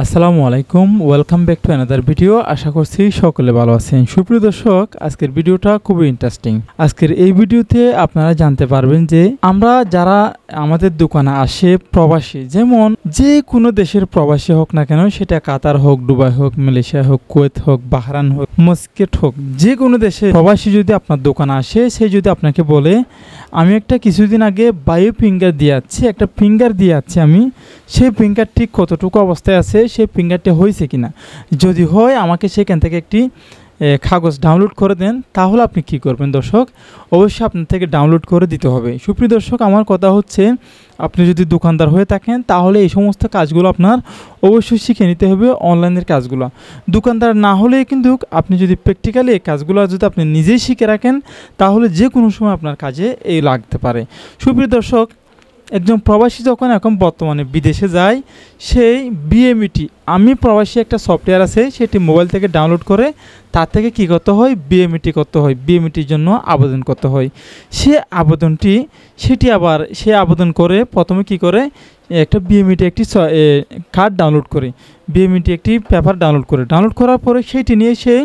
আসসালামু আলাইকুম, welcome back to another video. আশা করছি সকলে ভালো আছেন। সুপ্রিয় দর্শক, আজকের ভিডিওটা খুবই ইন্টারেস্টিং। আজকের এই ভিডিওতে আপনারা জানতে পারবেন যে আমরা যারা আমাদের দোকানে আসে প্রবাসী, যেমন যে কোনো দেশের প্রবাসী হোক না কেন, সেটা কাতার হোক, দুবাই হোক, মালয়েশিয়া হোক, কুয়েত হোক, বাহরাইন হোক, মাস্কেট হোক, যে কোনো দেশে প্রবাসী যদি আপনার দোকানে আসে, সে যদি আপনাকে বলে আমি একটা কিছুদিন আগে বায়ো ফিঙ্গার দিয়ে যাচ্ছি, একটা ফিঙ্গার দিয়ে যাচ্ছি আমি, সেই ফিঙ্গারটি কতটুকু অবস্থায় আছে, সেই ফিঙ্গারটি হয়েছে কিনা, যদি হয় আমাকে সেখান থেকে একটি কাগজ ডাউনলোড করে দেন, তাহলে আপনি কি করবেন দর্শক? অবশ্যই আপনার থেকে ডাউনলোড করে দিতে হবে। সুপ্রিয় দর্শক, আমার কথা হচ্ছে আপনি যদি দোকানদার হয়ে থাকেন তাহলে এই সমস্ত কাজগুলো আপনার অবশ্যই শিখে নিতে হবে, অনলাইনের কাজগুলো। দোকানদার না হলে কিন্তু আপনি যদি প্র্যাকটিক্যালি এই কাজগুলো যদি আপনি নিজেই শিখে রাখেন, তাহলে যে কোনো সময় আপনার কাজে এই লাগতে পারে। সুপ্রিয় দর্শক, একজন প্রবাসী যখন এখন বর্তমানে বিদেশে যায়, সেই বিএমইটি, আমি প্রবাসী একটা সফটওয়্যার আছে, সেটি মোবাইল থেকে ডাউনলোড করে তার থেকে কী করতে হয়, বিএমইটি করতে হয়, বিএমইটির জন্য আবেদন করতে হয়। সেটি আবার সে আবেদন করে প্রথমে কি করে, একটা বিএমইটি একটি কার্ড ডাউনলোড করে, বিএমইটি একটি পেপার ডাউনলোড করার পরে সেইটি নিয়ে সে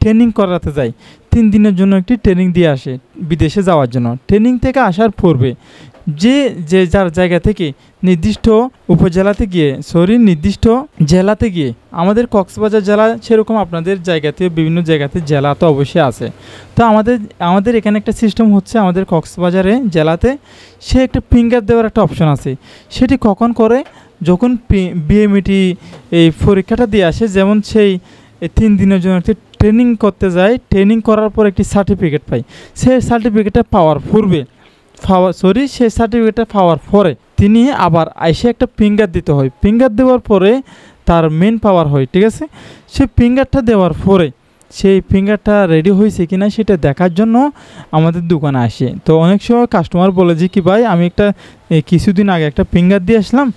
ট্রেনিং করাতে যায়। 3 দিনের জন্য একটি ট্রেনিং দিয়ে আসে বিদেশে যাওয়ার জন্য। ট্রেনিং থেকে আসার পূর্বে যার জায়গা থেকে নির্দিষ্ট উপজেলাতে গিয়ে নির্দিষ্ট জেলাতে গিয়ে, আমাদের কক্সবাজার জেলা সেরকম আপনাদের জায়গাতে বিভিন্ন জায়গাতে জেলা তো অবশ্যই আছে। তো আমাদের এখানে একটা সিস্টেম হচ্ছে, আমাদের কক্সবাজারে জেলাতে সে একটা ফিঙ্গার দেওয়ার একটা অপশন আছে। সেটি কখন করে, যখন বিএমইটি এই পরীক্ষাটা দিয়ে আসে, যেমন সেই 3 দিনের জন্য একটি ট্রেনিং করতে যায়, ট্রেনিং করার পর একটি সার্টিফিকেট পায়। সেই সার্টিফিকেটটা পাওয়ার পূর্বে সেই সার্টিফিকেটটা পাওয়ার পরে তিনি আবার আইসে একটা ফিঙ্গার দিতে হয়। ফিঙ্গার দেওয়ার পরে তার মেন পাওয়ার হয়, ঠিক আছে? সেই ফিঙ্গারটা দেওয়ার পরে সেই ফিঙ্গারটা রেডি হয়েছে কিনা সেটা দেখার জন্য আমাদের দোকানে আসে। তো অনেক সময় কাস্টমার বলে যে কি ভাই, আমি একটা কিছুদিন আগে একটা ফিঙ্গার দিয়ে আসলাম,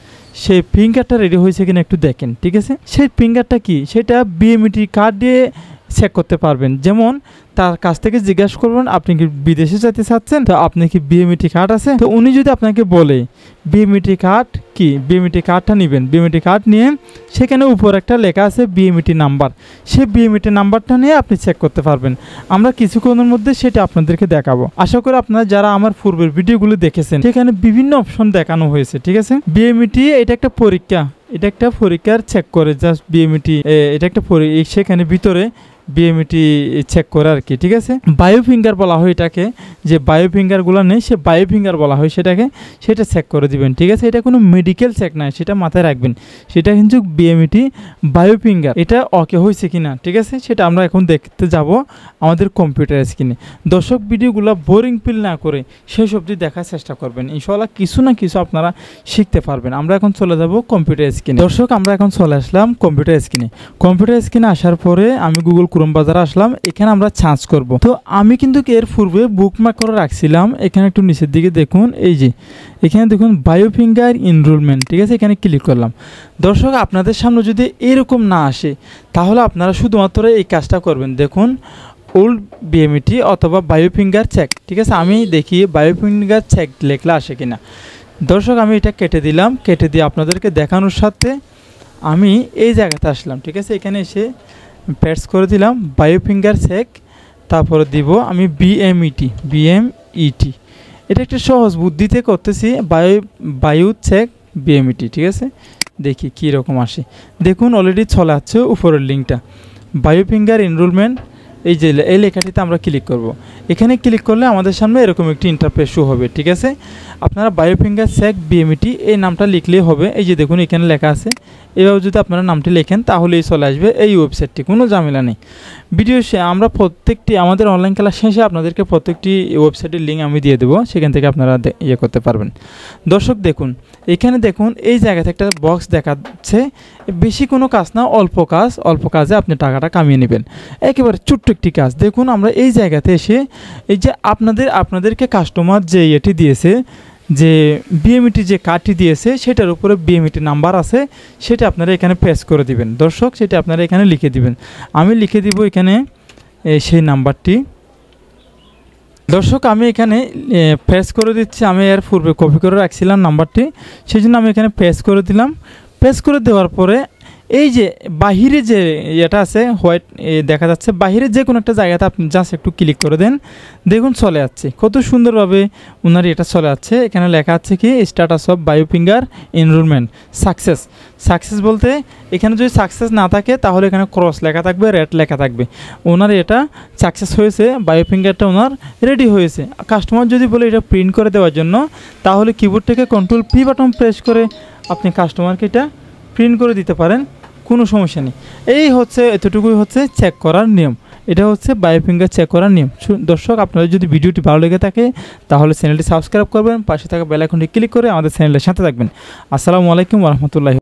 সেই ফিঙ্গারটা রেডি হয়েছে কিনা একটু দেখেন, ঠিক আছে? সেই ফিঙ্গারটা কি, সেটা বিএমইটি কার্ড দিয়ে চেক করতে পারবেন। যেমন তার কাছ থেকে জিজ্ঞাসা করবেন আপনি কি বিদেশে যেতে চাচ্ছেন, তো আপনি কি বিএমইটি কার্ড আছে? তো উনি যদি আপনাকে বলে বিএমইটি কার্ড কি, বিএমইটি কার্ডটা নেবেন। বিএমইটি কার্ড নিয়ে সেখানে উপর একটা লেখা আছে বিএমইটি নাম্বার, সেই বিএমইটি নাম্বারটা নিয়ে আপনি চেক করতে পারবেন। আমরা কিছুক্ষণের মধ্যে সেটা আপনাদেরকে দেখাবো। আশা করি আপনারা যারা আমার পূর্বের ভিডিওগুলো দেখেছেন, সেখানে বিভিন্ন অপশন দেখানো হয়েছে, ঠিক আছে? বিএমইটি এটা একটা পরীক্ষা, এটা একটা পরীক্ষার চেক করে, জাস্ট বিএমইটি এটা একটা সেখানে ভিতরে বিএমইটি চেক করে আর কি, ঠিক আছে? বায়ো ফিঙ্গার বলা হয় এটাকে, যে বায়ো ফিঙ্গারগুলো নেই সে বায়ো ফিঙ্গার বলা হয় সেটা চেক করে দিবেন, ঠিক আছে? এটা কোনো মেডিকেল চেক নয়, সেটা মাথায় রাখবেন। সেটা কিন্তু বিএমইটি বায়ো ফিঙ্গার, এটা ওকে হয়েছে কিনা, ঠিক আছে? সেটা আমরা এখন দেখতে যাব আমাদের কম্পিউটার স্ক্রিনে। দর্শক, ভিডিওগুলো বোরিং ফিল না করে শেষ অবধি দেখার চেষ্টা করবেন, ইনশাআল্লাহ কিছু না কিছু আপনারা শিখতে পারবেন। আমরা এখন চলে যাব কম্পিউটার স্ক্রিনে। দর্শক, আমরা এখন চলে আসলাম কম্পিউটার স্ক্রিনে। কম্পিউটার স্ক্রিনে আসার পরে আমি গুগল ক্রোম বাজারে আসলাম, এখানে আমরা সার্চ করব। তো আমি কিন্তু এর পূর্বে বুকমার্ক করে রাখছিলাম। এখানে একটু নিচের দিকে দেখুন, এই যে এখানে দেখুন বায়ো ফিঙ্গার এনরোলমেন্ট, ঠিক আছে? এখানে ক্লিক করলাম। দর্শক, আপনাদের সামনে যদি এরকম না আসে, তাহলে আপনারা শুধুমাত্র এই কাজটা করবেন। দেখুন, ওল্ড বিএমইটি অথবা বায়ো ফিঙ্গার চেক, ঠিক আছে? আমি দেখি বায়ো ফিঙ্গার চেক লেখলে আসে কিনা। দর্শক, আমি এটা কেটে দিলাম। কেটে দিয়ে আপনাদেরকে দেখানোর সাথে আমি এই জায়গাতে আসলাম, ঠিক আছে? এখানে এসে প্রেস করে দিলাম বায়ো ফিঙ্গার চেক, তারপরে দিব আমি বিএমইটি। এটা একটা সহজ বুদ্ধিতে করতেছি, বায়ো চেক বিএমইটি, ঠিক আছে? দেখি কী রকম আসে। দেখুন, অলরেডি চলে আসছে উপরের লিঙ্কটা, বায়ো ফিঙ্গার এনরোলমেন্ট। এই লেখাটিতে আমরা ক্লিক করব। এখানে ক্লিক করলে আমাদের সামনে এরকম একটি ইন্টারফেস শো হবে, ঠিক আছে? আপনারা বায়ো ফিঙ্গার চেক বিএমইটি এই নামটা লিখলেই হবে। এই যে দেখুন, এখানে লেখা আছে। এভাবে যদি আপনারা নামটি লেখেন তাহলেই চলে আসবে এই ওয়েবসাইটটি, কোনো ঝামেলা নেই। আমরা প্রত্যেকটি আমাদের অনলাইন ক্লাস শেষে আপনাদেরকে প্রত্যেকটি ওয়েবসাইটের লিঙ্ক আমি দিয়ে দেবো, সেখান থেকে আপনারা করতে পারবেন। দর্শক, দেখুন এখানে দেখুন এই জায়গাতে একটা বক্স দেখাচ্ছে। বেশি কোনো কাজ না, অল্প কাজে আপনি টাকাটা কামিয়ে নেবেন, একেবারে ছোট্ট একটি কাজ। দেখুন, আমরা এই জায়গাতে এসে এই যে আপনাদেরকে কাস্টমার যে এটি দিয়েছে, যে বিএমইটি যে কার্ডটি দিয়েছে, সেটার উপরে বিএমইটি নাম্বার আছে, সেটা আপনারা এখানে প্রেস করে দিবেন। দর্শক, সেটা আপনারা এখানে লিখে দিবেন। আমি লিখে দিব এখানে সেই নাম্বারটি। দর্শক, আমি এখানে প্রেস করে দিচ্ছি। আমি এর পূর্বে কপি করে রাখছিলাম নাম্বারটি, সেই জন্য আমি এখানে প্রেস করে দিলাম। প্রেস করে দেওয়ার পরে এই যে বাহিরে যে এটা আছে হোয়াইট দেখা যাচ্ছে, বাহিরে যে কোনো একটা জায়গাতে আপনি জাস্ট একটু ক্লিক করে দেন, দেখুন চলে যাচ্ছে কত সুন্দরভাবে ওনার এটা চলে যাচ্ছে। এখানে লেখা আছে কি status of bio finger enrolment success. Success বলতে এখানে যদি সাকসেস না থাকে তাহলে এখানে ক্রস লেখা থাকবে, রেড লেখা থাকবে। ওনার এটা সাকসেস হয়েছে, বায়োফিঙ্গারটা ওনার রেডি হয়েছে। কাস্টমার যদি বলে এটা প্রিন্ট করে দেওয়ার জন্য, তাহলে কিবোর্ড থেকে কন্ট্রোল পি বাটন প্রেস করে আপনি কাস্টমারকে এটা প্রিন্ট করে দিতে পারেন, কোনো সমস্যা নেই। এই হচ্ছে এতটুকুই হচ্ছে চেক করার নিয়ম, এটা হচ্ছে বায়োফিঙ্গার চেক করার নিয়ম। দর্শক, আপনাদের যদি ভিডিওটি ভালো লেগে থাকে তাহলে চ্যানেলটি সাবস্ক্রাইব করবেন, পাশে থাকা বেল আইকনটি ক্লিক করে আমাদের চ্যানেলের সাথে থাকবেন। আসসালামু আলাইকুম ওয়া রাহমাতুল্লাহি।